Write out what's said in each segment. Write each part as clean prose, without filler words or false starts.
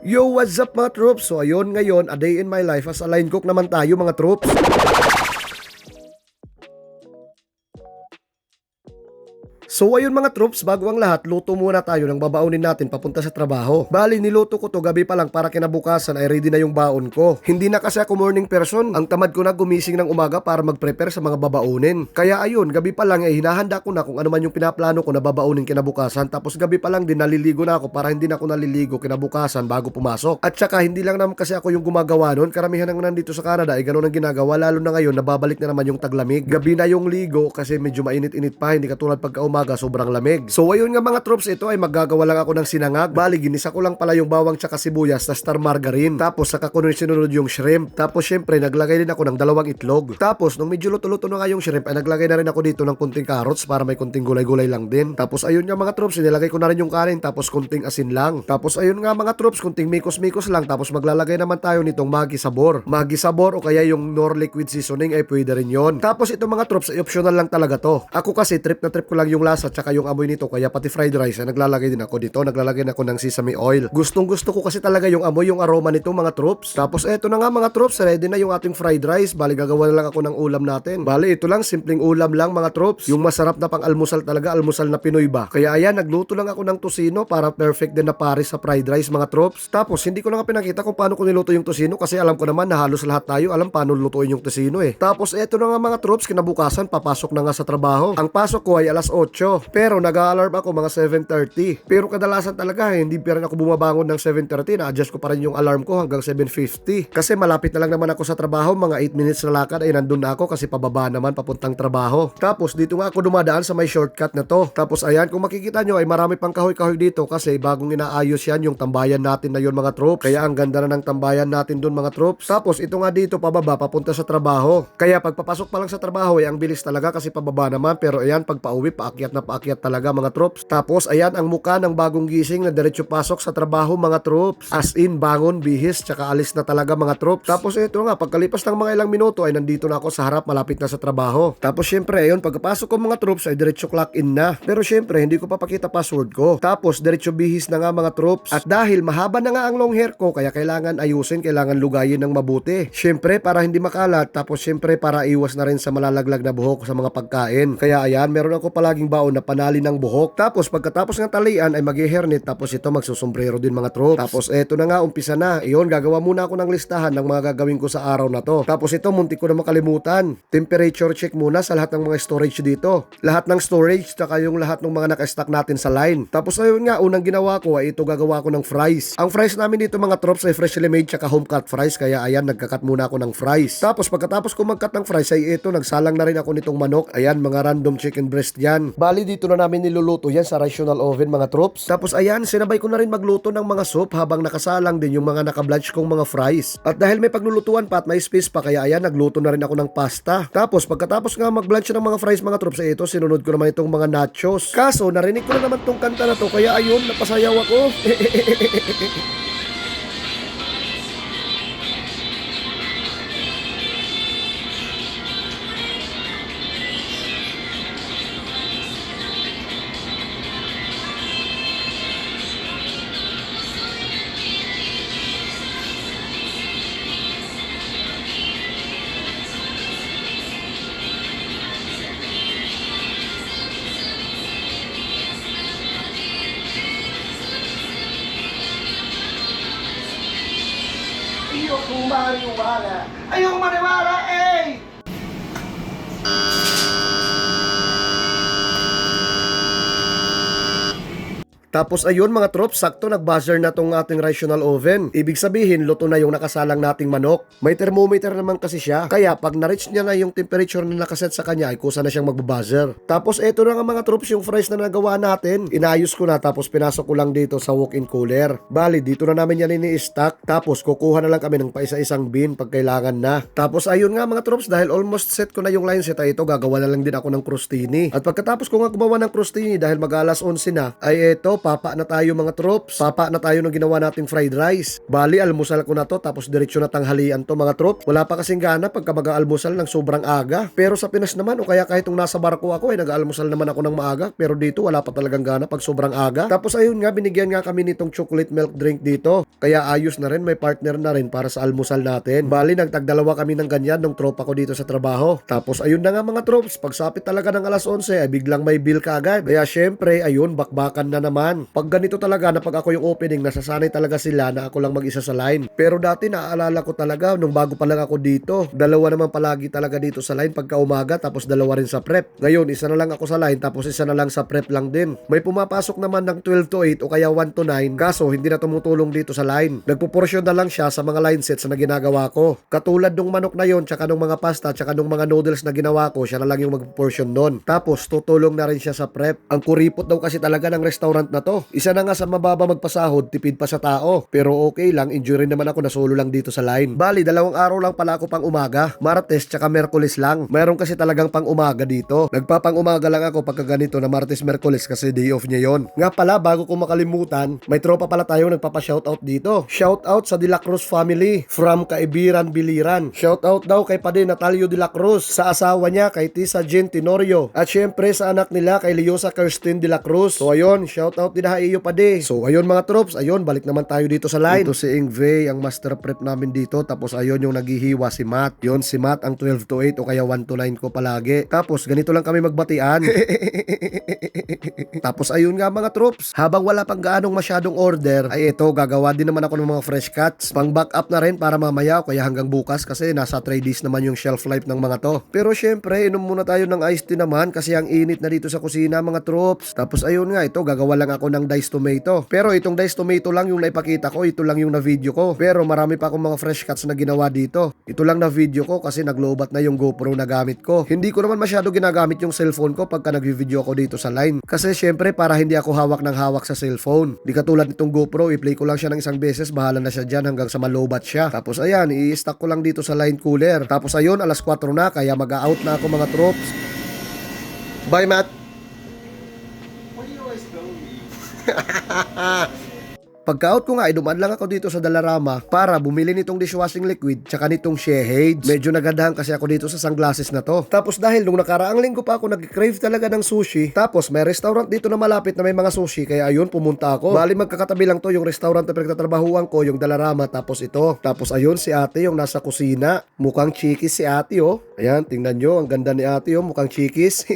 Yo, what's up mga troops? So ayun ngayon, a day in my life as a line cook naman tayo mga troops. So ayun mga troops, bago ang lahat, luto muna tayo ng babaunin natin papunta sa trabaho. Bali, niluto ko to gabi pa lang para kinabukasan ay ready na yung baon ko. Hindi na kasi ako morning person, ang tamad ko na gumising ng umaga para mag-prepare sa mga babaunin. Kaya ayun, gabi pa lang hinahanda ko na kung ano man yung pinaplano ko na babaunin kinabukasan. Tapos gabi pa lang din naliligo na ako para hindi na ako naliligo kinabukasan bago pumasok. At saka hindi lang naman kasi ako yung gumagawa nun, karamihan ng nandito sa Canada ay ganun ang ginagawa, lalo na ngayon nababalik na naman yung taglamig. Gabi na yung ligo kasi medyo mainit-init pa, hindi katulad pagka umaga sobrang lamig. So ayun nga mga troops, ito ay maggagawa lang ako ng sinangag. Bali, ginisa ko lang pala yung bawang tsaka sibuyas na star margarine. Tapos saka ko sinunod yung shrimp. Tapos syempre naglagay din ako ng 2 itlog. Tapos nung medyo luto-luto na nga yung shrimp ay naglagay na rin ako dito ng kunting carrots para may kunting gulay-gulay lang din. Tapos ayun nga mga troops, nilagay ko na rin yung kanin tapos kunting asin lang. Tapos ayun nga mga troops, kunting mikos-mikos lang. Tapos maglalagay naman tayo nitong Maggi Sabor. Maggi Sabor o kaya yung Nor Liquid Seasoning ay pwede rin yon. Tapos ito mga troops ay optional lang talaga to. Ako kasi trip na trip ko lang yung lasa tsaka yung amoy nito, kaya pati fried rice ay naglalagay din ako dito. Naglalagay din ako ng sesame oil. Gustong gusto ko kasi talaga yung amoy, yung aroma nito mga troops. Tapos eto na nga mga troops, ready na yung ating fried rice. Bali, gagawa na lang ako ng ulam natin. Bali, ito lang, simpleng ulam lang mga troops. Yung masarap na pang almusal talaga, almusal na Pinoy ba. Kaya ayan, nagluto lang ako ng tosino para perfect din na pares sa fried rice mga troops. Tapos hindi ko na nga pinakita kung paano ko niluto yung tosino kasi alam ko naman na halos lahat tayo alam paano lutuin yung tosino eh. Tapos eto na nga mga troops, kinabukasan papasok na nga sa trabaho. Ang pasok ko ay alas 8, pero nag-alarm ako mga 7:30. Pero kadalasan talaga hindi pa rin ako bumabangon ng 7:30, na-adjust ko pa rin yung alarm ko hanggang 7:50. Kasi malapit na lang naman ako sa trabaho, mga 8 minutes na lakad ay nandun na ako kasi pababa naman papuntang trabaho. Tapos dito nga ako dumadaan sa may shortcut na to. Tapos ayan, kung makikita nyo ay marami pang kahoy-kahoy dito kasi bagong inaayos yan yung tambayan natin na yun mga troops. Kaya ang ganda na ng tambayan natin dun mga troops. Tapos ito nga dito pababa papunta sa trabaho. Kaya pagpapasok pa lang sa trabaho ay ang bilis talaga kasi pababa naman, pero ayan pag pauwi paakyat na paakyat talaga mga troops. Tapos ayan ang mukha ng bagong gising na diretso pasok sa trabaho mga troops. As in bangon, bihis, tsaka alis na talaga mga troops. Tapos ito nga, pagkalipas ng mga ilang minuto ay nandito na ako sa harap, malapit na sa trabaho. Tapos syempre ayun, pagkapasok ko mga troops ay diretso clock in na. Pero syempre hindi ko papakita password ko. Tapos diretso bihis na nga mga troops. At dahil mahaba na nga ang long hair ko, kaya kailangan ayusin, kailangan lugayin ng mabuti. Syempre para hindi makalat, tapos syempre para iwas na rin sa malalaglag na buhok sa mga pagkain. Kaya ayan, meron ako palaging baon na panali ng buhok. Tapos pagkatapos ng talian ay mag-hairnet, tapos ito magsusombrero din mga troops. Tapos eto na nga, umpisa na. Iyon, gagawa muna ako ng listahan ng mga gagawin ko sa araw na to. Tapos ito, muntik ko na makalimutan. Temperature check muna sa lahat ng mga storage dito. Lahat ng storage, tsaka yung lahat ng mga naka-stack natin sa line. Tapos ayun nga, unang ginawa ko ay ito, gagawa ko ng fries. Ang fries namin dito mga troops ay freshly made tsaka home cut fries, kaya ayan, nagkakat muna ako ng fries. Tapos pagkatapos ko mag-cut ng fries ay ito, nagsalang na rin ako nitong manok. Ayan, mga random chicken breast yan. Bali, dito na namin niluluto yan sa rational oven mga troops. Tapos ayan, sinabay ko na rin magluto ng mga soup habang nakasalang din yung mga naka-blanch kong mga fries. At dahil may paglulutuan pa at may space pa, kaya ayan, nagluto na rin ako ng pasta. Tapos pagkatapos nga mag-blanch ng mga fries mga troops, ito, sinunod ko naman itong mga nachos. Kaso narinig ko na naman tong kanta na to, kaya ayun, napasayaw ako. Ayokong maniwala. Ayokong maniwala, eh! Tapos ayun mga troops, sakto nag-buzzer na tong ating rational oven. Ibig sabihin, luto na yung nakasalang nating manok. May thermometer naman kasi siya, kaya pag na-reach niya na yung temperature na nakaset sa kanya, ay kusa na siyang magbabuzzer. Tapos eto na nga mga troops, yung fries na nagawa natin. Inayos ko na, tapos pinasok ko lang dito sa walk-in cooler. Bali, dito na namin yan ini-stack. Tapos kukuha na lang kami ng paisa-isang bin pag kailangan na. Tapos ayun nga mga troops, dahil almost set ko na yung line set, ay ito, gagawa na lang din ako ng crostini. At pagkatapos ko nga gumawa ng crostini, dahil mag-alas 11 na, ay eto, papa na tayo mga troops. Papa na tayo ng ginawa nating fried rice. Bali, almusal ko na to tapos diretso na tanghalian to mga troops. Wala pa kasing gana pagka mag-aalmusal ng sobrang aga. Pero sa Pinas naman o kaya kahit nung nasa barko ako ay nag-aalmusal naman ako ng maaga. Pero dito wala pa talagang gana pag sobrang aga. Tapos ayun nga, binigyan nga kami nitong chocolate milk drink dito. Kaya ayos na rin, may partner na rin para sa almusal natin. Bali, nagtagdalawa kami ng ganyan nung tropa ko dito sa trabaho. Tapos ayun na nga mga troops, pagsapit talaga ng alas 11 ay biglang may bill kaagad. Kaya syempre, ayun, bakbakan na naman. Pag ganito talaga na pag ako yung opening, nasasanay talaga sila na ako lang mag-isa sa line. Pero dati naaalala ko talaga nung bago pa lang ako dito, dalawa naman palagi talaga dito sa line pagka umaga tapos dalawa rin sa prep. Ngayon, isa na lang ako sa line tapos isa na lang sa prep lang din. May pumapasok naman ng 12 to 8 o kaya 1 to 9 kaso hindi na tumutulong dito sa line. Nagpuporsyon na lang siya sa mga line sets na ginagawa ko. Katulad nung manok na yon, tsaka nung mga pasta, tsaka nung mga noodles na ginawa ko, siya na lang yung magpo-portion nun. Tapos tutulong na rin siya sa prep. Ang kuripot daw kasi talaga ng restaurant na to. Isa na nga sa mababa magpasahod, tipid pa sa tao. Pero okay lang, enjoy rin naman ako na solo lang dito sa line. Bali, 2 araw lang pala ako pang umaga. Martes tsaka Merkulis lang. Mayroon kasi talagang pang umaga dito. Nagpapang umaga lang ako pagka ganito na Martes, Merkulis kasi day off niya yon. Nga pala, bago ko makalimutan, may tropa pala tayo nagpapa-shoutout dito. Shoutout sa De La Cruz family from Kaibiran, Biliran. Shoutout daw kay Pade Natalio De La Cruz, sa asawa niya kay Tisa Jen Tenorio, at syempre sa anak nila kay Leosa Kirsten De La Cruz. So ayun, shoutout din ha iyo Pade. So ayun mga troops, ayun, balik naman tayo dito sa line. Ito si Ingve, ang master prep namin dito. Tapos ayun yung naghihiwa si Matt. Yun si Matt ang 12 to 8 o kaya 1 to 9 ko palagi. Tapos ganito lang kami magbatian. Tapos ayun nga mga troops, habang wala pang gaanong masyadong order, ay ito, gagawa din naman ako ng mga fresh cuts. Pang back up na rin para mamaya o kaya hanggang bukas kasi nasa 3 days naman yung shelf life ng mga to. Pero syempre, inom muna tayo ng iced tea naman kasi ang init na dito sa kusina mga troops. Tapos ayun nga, ito, gagawa lang ako ng diced tomato. Pero itong diced tomato lang yung naipakita ko, ito lang yung na video ko. Pero marami pa akong mga fresh cuts na ginawa dito. Ito lang na video ko kasi naglobat na yung GoPro na gamit ko. Hindi ko naman masyado ginagamit yung cellphone ko pagka nag-video ko dito sa line. Kasi syempre, para hindi ako hawak ng hawak sa cellphone. Di katulad nitong GoPro, i-play ko lang siya ng isang beses, bahala na siya dyan hanggang sa malobat siya. Tapos ayan, i-stack ko lang dito sa line cooler. Tapos ayun, alas 4 na, kaya mag-out na ako mga troops. Bye, Matt! Where do you always go? Pagka-out ko nga, dumaan lang ako dito sa Dalarama para bumili nitong dishwashing liquid tsaka nitong shades. Medyo nagandahan kasi ako dito sa sunglasses na to. Tapos dahil nung nakaraang linggo pa ako nag-crave talaga ng sushi, tapos may restaurant dito na malapit na may mga sushi, kaya ayun, pumunta ako. Bali magkakatabi lang to yung restaurant na pinagtatrabahuan ko, yung Dalarama, tapos ito. Tapos ayun, si ate yung nasa kusina. Mukhang chikis si ate oh. Ayan, tingnan nyo, ang ganda ni ate oh, mukhang chikis.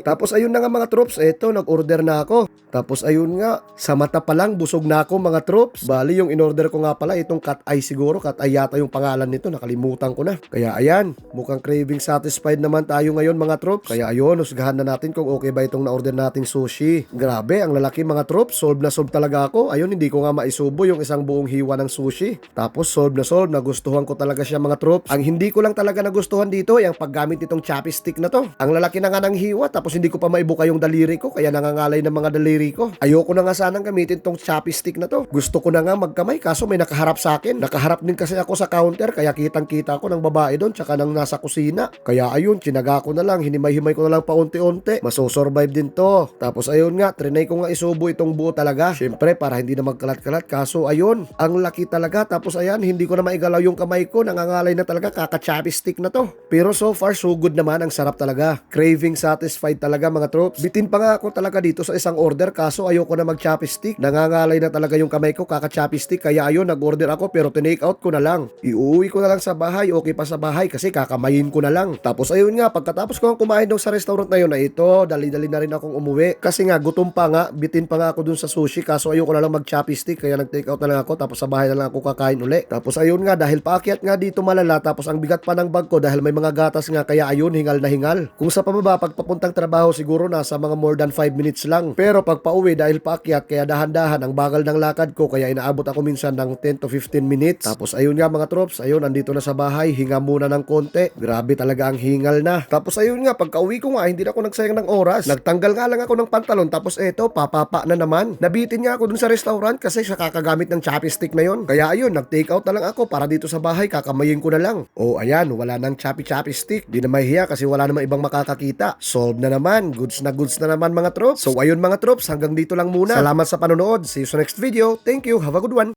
Tapos ayun na nga mga troops, eto, nag-order na ako. Tapos ayun nga, sa mata pa lang, busog na ako mga troops. Bali yung in-order ko nga pala, itong cat eye siguro. Cat eye yata yung pangalan nito, nakalimutan ko na. Kaya ayan, mukhang craving satisfied naman tayo ngayon mga troops. Kaya ayun, husgahan na natin kung okay ba itong na-order nating sushi. Grabe, ang lalaki mga troops. Solve na solve talaga ako. Ayun, hindi ko nga maisubo yung isang buong hiwa ng sushi. Tapos solve na solve, nagustuhan ko talaga siya mga troops. Ang hindi ko lang talaga nagustuhan dito ay ang paggamit nitong choppy stick na to. Ang lalaki na nga ng hiwa, tapos hindi ko pa maibuka yung daliri ko, kaya nangangalay ng mga daliri ko. Ayoko na nga sanang gamitin tong choppy stick na to. Gusto ko na nga magkamay, kaso may nakaharap sa akin. Nakaharap din kasi ako sa counter, kaya kitang-kita ko ng babae doon, tsaka ng nasa kusina. Kaya ayun, tsinaga ko na lang, hinimay-himay ko na lang paunti-unti. Masosurvive din to. Tapos ayun nga, trinay ko nga isubo itong buo talaga. Syempre, para hindi na magkalat-kalat, kaso ayun, ang laki talaga. Tapos ayan, hindi ko na maigalaw yung kamay ko, nangangalay na talaga, kaka-choppy stick na to. Pero so far, so good naman, ang sarap talaga. Craving satisfied talaga mga troops. Bitin pa nga ako talaga dito sa isang order, kaso ayoko na mag-choppy stick. Nangangalay na talaga yung kamay ko, kaka-choppy stick, kaya ayun, nag-order ako pero tinake out ko na lang. Iuwi ko na lang sa bahay, okay pa sa bahay kasi kakamayin ko na lang. Tapos ayun nga, pagkatapos ko kumain doon sa restaurant na yun na ito, dali-dali na rin akong umuwi. Kasi nga, gutom pa nga, bitin pa nga ako doon sa sushi, kaso ayoko na lang mag-choppy stick, kaya nag-take out na lang ako, tapos sa bahay na lang ako kakain uli. Tapos ayun nga, dahil paakyat nga dito malala, tapos ang bigat pa ng bag ko dahil may mga gatas nga, kaya ayun, hingal na hingal. Kung sa pababa, pagpapuntang trabaho siguro nasa mga more than 5 minutes lang. Pero pag pauwi dahil paakyat, kaya dahan-dahan, ang bagal ng lakad ko kaya inaabot ako minsan ng 10 to 15 minutes. Tapos ayun nga mga troops, ayun andito na sa bahay, hinga muna ng konti. Grabe talaga ang hingal na. Tapos ayun nga, pagka uwi ko nga, hindi na ako nagsayang ng oras. Nagtanggal nga lang ako ng pantalon tapos eto, papapa na naman. Nabitin nga ako dun sa restaurant kasi siya kakagamit ng chopstick na yon. Kaya ayun, nag-take out na lang ako para dito sa bahay, kakamayin ko na lang. O ayan, wala nang choppy stick. Di na mahiya kasi wala namang ibang makakakita. Solve na naman, goods na naman mga troops. So ayun mga troops, hanggang dito lang muna. Salamat sa panonood. See you sa next video. Thank you. Have a good one.